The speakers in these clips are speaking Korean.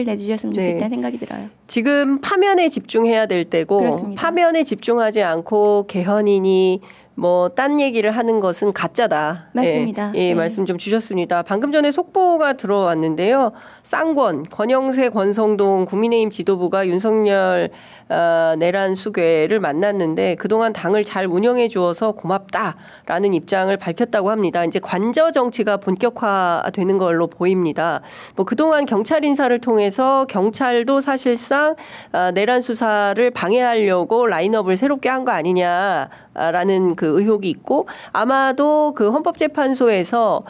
내주셨으면 좋겠다는 생각이 들어요. 지금 파면에 집중해야 될 때고 그렇습니다. 파면에 집중하지 않고 개헌이니 뭐 딴 얘기를 하는 것은 가짜다. 맞습니다. 예, 말씀 좀 주셨습니다. 방금 전에 속보가 들어왔는데요. 쌍권, 권영세, 권성동 국민의힘 지도부가 윤석열 내란 수괴를 만났는데 그동안 당을 잘 운영해 주어서 고맙다라는 입장을 밝혔다고 합니다. 이제 관저 정치가 본격화되는 걸로 보입니다. 뭐 그동안 경찰 인사를 통해서 경찰도 사실상 내란 수사를 방해하려고 라인업을 새롭게 한 거 아니냐라는 그 의혹이 있고 아마도 그 헌법재판소에서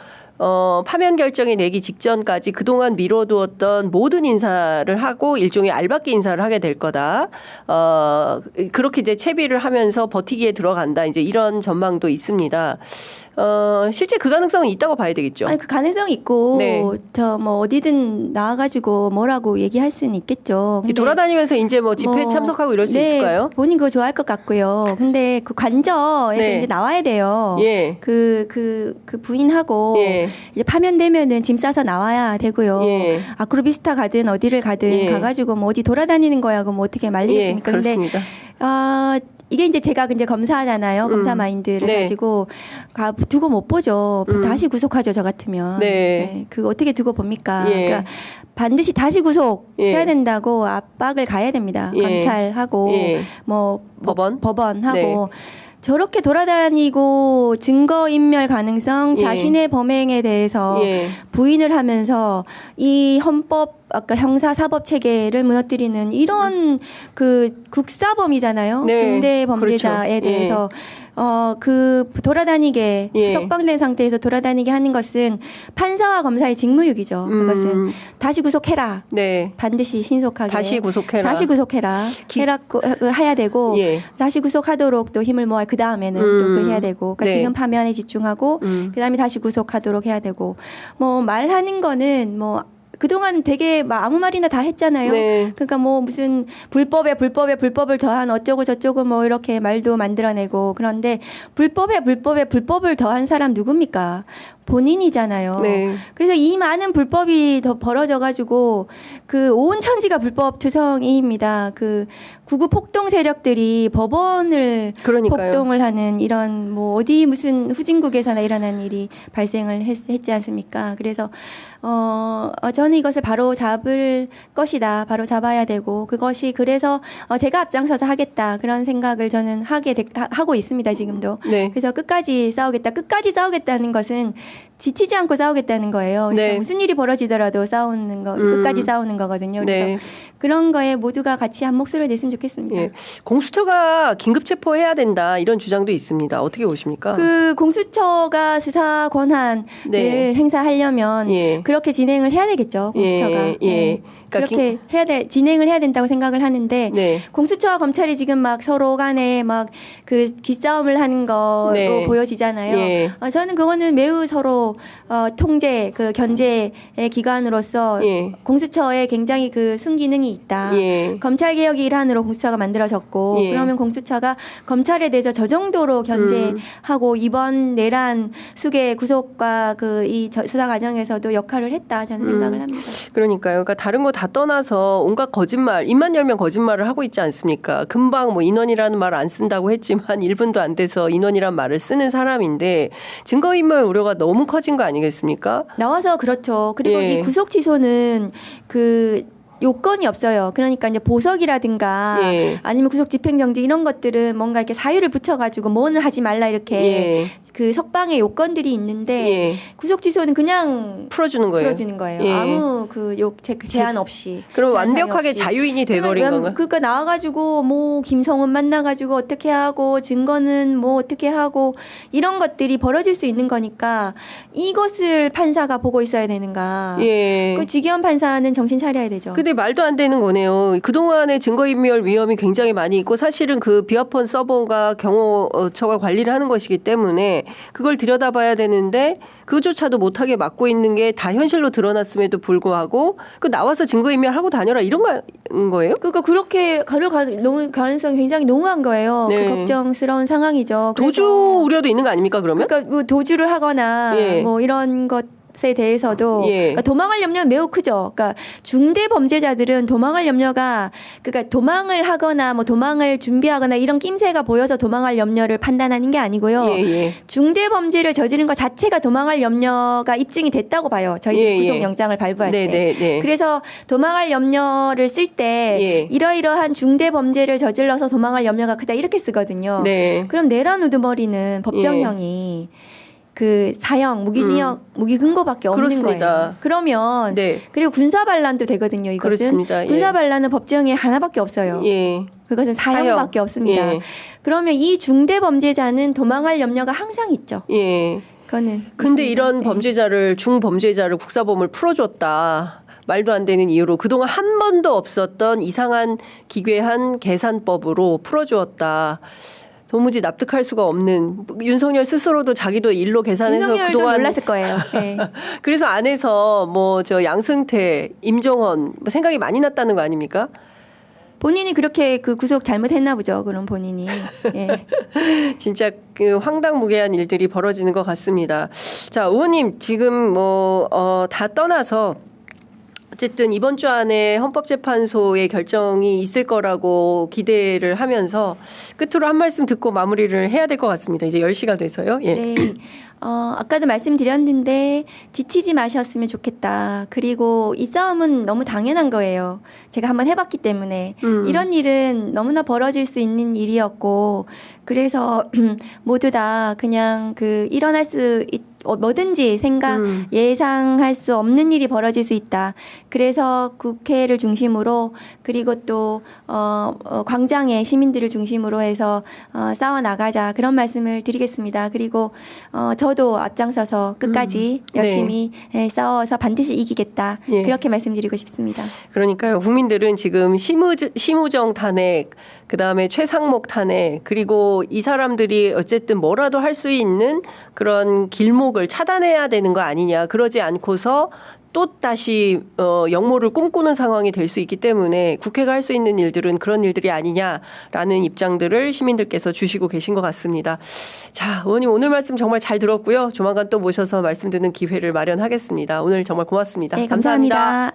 파면 결정이 내기 직전까지 그동안 미뤄두었던 모든 인사를 하고 일종의 알박기 인사를 하게 될 거다. 그렇게 이제 채비를 하면서 버티기에 들어간다. 이제 이런 전망도 있습니다. 실제 그 가능성은 있다고 봐야 되겠죠. 아니, 그 가능성이 있고, 네. 저 뭐 어디든 나와가지고 뭐라고 얘기할 수는 있겠죠. 근데 돌아다니면서 이제 뭐 집회 참석하고 이럴 수 있을까요? 본인 그거 좋아할 것 같고요. 근데 그 관저에서 네. 이제 나와야 돼요. 예. 그 부인하고 예. 이제 파면되면은 짐 싸서 나와야 되고요. 예. 아크로비스타 가든 어디를 가든 예. 가가지고 뭐 어디 돌아다니는 거야. 그럼 뭐 어떻게 말리겠습니까? 예, 그렇습니다. 근데 이게 이제 제가 이제 검사잖아요. 검사 마인드를 네. 가지고 두고 못 보죠. 다시 구속하죠. 저 같으면. 네. 그거 어떻게 두고 봅니까? 예. 그러니까 반드시 다시 구속해야 예. 된다고 압박을 가야 됩니다. 예. 검찰하고 예. 뭐 법원하고. 네. 저렇게 돌아다니고 증거인멸 가능성, 예. 자신의 범행에 대해서 예. 부인을 하면서 이 헌법 아까 형사사법 체계를 무너뜨리는 이런 그 국사범이잖아요. 네. 중대 범죄자에 그렇죠. 대해서 그 돌아다니게 예. 석방된 상태에서 돌아다니게 하는 것은 판사와 검사의 직무유기죠. 그것은 다시 구속해라. 네. 반드시 신속하게 다시 구속해라. 다시 구속해라. 해야 되고 예. 다시 구속하도록 또 힘을 모아 그 다음에는 또 그 해야 되고 그러니까 네. 지금 파면에 집중하고 그 다음에 다시 구속하도록 해야 되고 뭐 말하는 거는 뭐 그동안 되게 막 아무 말이나 다 했잖아요. 네. 그러니까 뭐 무슨 불법에 불법을 더한 어쩌고 저쩌고 뭐 이렇게 말도 만들어내고 그런데 불법에 불법을 더한 사람 누굽니까? 본인이잖아요. 네. 그래서 이 많은 불법이 더 벌어져가지고 그 온 천지가 불법 투성이입니다. 그 구구 폭동 세력들이 법원을 그러니까요. 폭동을 하는 이런 뭐 어디 무슨 후진국에서나 일어난 일이 발생을 했지 않습니까? 그래서 저는 이것을 바로 잡을 것이다. 바로 잡아야 되고 그것이 그래서 제가 앞장서서 하겠다 그런 생각을 저는 하고 있습니다. 지금도. 네. 그래서 끝까지 싸우겠다. 끝까지 싸우겠다는 것은 지치지 않고 싸우겠다는 거예요. 그래서 네. 무슨 일이 벌어지더라도 싸우는 거, 끝까지 싸우는 거거든요. 그래서 네. 그런 거에 모두가 같이 한 목소리를 냈으면 좋겠습니다. 예. 공수처가 긴급 체포해야 된다 이런 주장도 있습니다. 어떻게 보십니까? 그 공수처가 수사 권한을 네. 행사하려면 예. 그렇게 진행을 해야 되겠죠. 공수처가. 예. 네. 그러니까 그렇게 진행을 해야 된다고 생각을 하는데 네. 공수처와 검찰이 지금 막 서로 간에 막 그 기싸움을 하는 거로 네. 보여지잖아요. 예. 저는 그거는 매우 서로 통제, 그 견제의 기관으로서 예. 공수처에 굉장히 그 순기능이 있다. 예. 검찰개혁의 일환으로 공수처가 만들어졌고 예. 그러면 공수처가 검찰에 대해서 저 정도로 견제하고 이번 내란 수계 구속과 이 수사 과정에서도 역할을 했다. 저는 생각을 합니다. 그러니까요. 그러니까 다른 거 다 떠나서 온갖 거짓말, 입만 열면 거짓말을 하고 있지 않습니까? 금방 뭐 인원이라는 말 안 쓴다고 했지만 1분도 안 돼서 인원이란 말을 쓰는 사람인데 증거인멸 우려가 너무 커진 거 아니겠습니까? 나와서 그렇죠. 그리고 예. 이 구속 취소는 요건이 없어요. 그러니까 이제 보석이라든가 예. 아니면 구속 집행정지 이런 것들은 뭔가 이렇게 사유를 붙여가지고 뭐는 하지 말라 이렇게 예. 그 석방의 요건들이 있는데 예. 구속 취소는 그냥 풀어주는 거예요. 풀어주는 거예요. 예. 아무 제한 없이. 그럼 제한 사항 완벽하게 없이. 자유인이 돼버린 건가요? 그러니까 나와가지고 뭐 김성은 만나가지고 어떻게 하고 증거는 뭐 어떻게 하고 이런 것들이 벌어질 수 있는 거니까 이것을 판사가 보고 있어야 되는가. 예. 그 지기현 판사는 정신 차려야 되죠. 근데 말도 안 되는 거네요. 그동안의 증거인멸 위험이 굉장히 많이 있고 사실은 그 비화폰 서버가 경호처가 관리를 하는 것이기 때문에 그걸 들여다봐야 되는데 그조차도 못하게 막고 있는 게 다 현실로 드러났음에도 불구하고 그 나와서 증거인멸하고 다녀라 이런 거예요? 그러니까 그렇게 가려 가능성이 굉장히 농후한 거예요. 네. 그 걱정스러운 상황이죠. 도주 우려도 있는 거 아닙니까 그러면? 그러니까 뭐 도주를 하거나 예. 뭐 이런 것 것에 대해서도 예. 그러니까 도망할 염려는 매우 크죠. 그러니까 중대 범죄자들은 도망할 염려가 그러니까 도망을 하거나 뭐 도망을 준비하거나 이런 낌새가 보여서 도망할 염려를 판단하는 게 아니고요. 예, 예. 중대 범죄를 저지른 것 자체가 도망할 염려가 입증이 됐다고 봐요. 저희들이 예, 예. 구속영장을 발부할 네, 때. 네, 네. 그래서 도망할 염려를 쓸 때 예. 이러이러한 중대 범죄를 저질러서 도망할 염려가 크다 이렇게 쓰거든요. 네. 그럼 내란 우두머리는 법정형이 그 사형, 무기징역, 무기금고밖에 없는 그렇습니다. 거예요. 그러면 네. 그리고 군사반란도 되거든요. 이것은 그렇습니다. 예. 군사반란은 법정에 하나밖에 없어요. 예. 그것은 사형밖에 없습니다. 예. 그러면 이 중대 범죄자는 도망할 염려가 항상 있죠. 예. 그거는. 근데 있습니다. 이런 네. 범죄자를 중범죄자를 국사범을 풀어줬다. 말도 안 되는 이유로 그동안 한 번도 없었던 이상한 기괴한 계산법으로 풀어주었다. 도무지 납득할 수가 없는 윤석열 스스로도 자기도 일로 계산해서 윤석열도 그동안 놀랐을 거예요. 네. 그래서 안에서 뭐 저 양승태, 임종원 뭐 생각이 많이 났다는 거 아닙니까? 본인이 그렇게 그 구속 잘못했나 보죠. 그럼 본인이. 예. 진짜 그 황당무계한 일들이 벌어지는 것 같습니다. 자, 의원님 지금 뭐 다 떠나서 어쨌든 이번 주 안에 헌법재판소의 결정이 있을 거라고 기대를 하면서 끝으로 한 말씀 듣고 마무리를 해야 될 것 같습니다. 이제 10시가 돼서요. 예. 네. 아까도 말씀드렸는데 지치지 마셨으면 좋겠다. 그리고 이 싸움은 너무 당연한 거예요. 제가 한번 해봤기 때문에 이런 일은 너무나 벌어질 수 있는 일이었고 그래서 모두 다 그냥 그 일어날 수 뭐든지 예상할 수 없는 일이 벌어질 수 있다. 그래서 국회를 중심으로 그리고 또 광장의 시민들을 중심으로 해서 싸워 나가자 그런 말씀을 드리겠습니다. 그리고 저도 앞장서서 끝까지 열심히 싸워서 반드시 이기겠다. 예. 그렇게 말씀드리고 싶습니다. 그러니까요. 국민들은 지금 심우정 탄핵, 그다음에 최상목 탄핵, 그리고 이 사람들이 어쨌든 뭐라도 할 수 있는 그런 길목을 차단해야 되는 거 아니냐. 그러지 않고서 또 다시 역모를 꿈꾸는 상황이 될 수 있기 때문에 국회가 할 수 있는 일들은 그런 일들이 아니냐라는 입장들을 시민들께서 주시고 계신 것 같습니다. 자, 의원님 오늘 말씀 정말 잘 들었고요. 조만간 또 모셔서 말씀 듣는 기회를 마련하겠습니다. 오늘 정말 고맙습니다. 네, 감사합니다.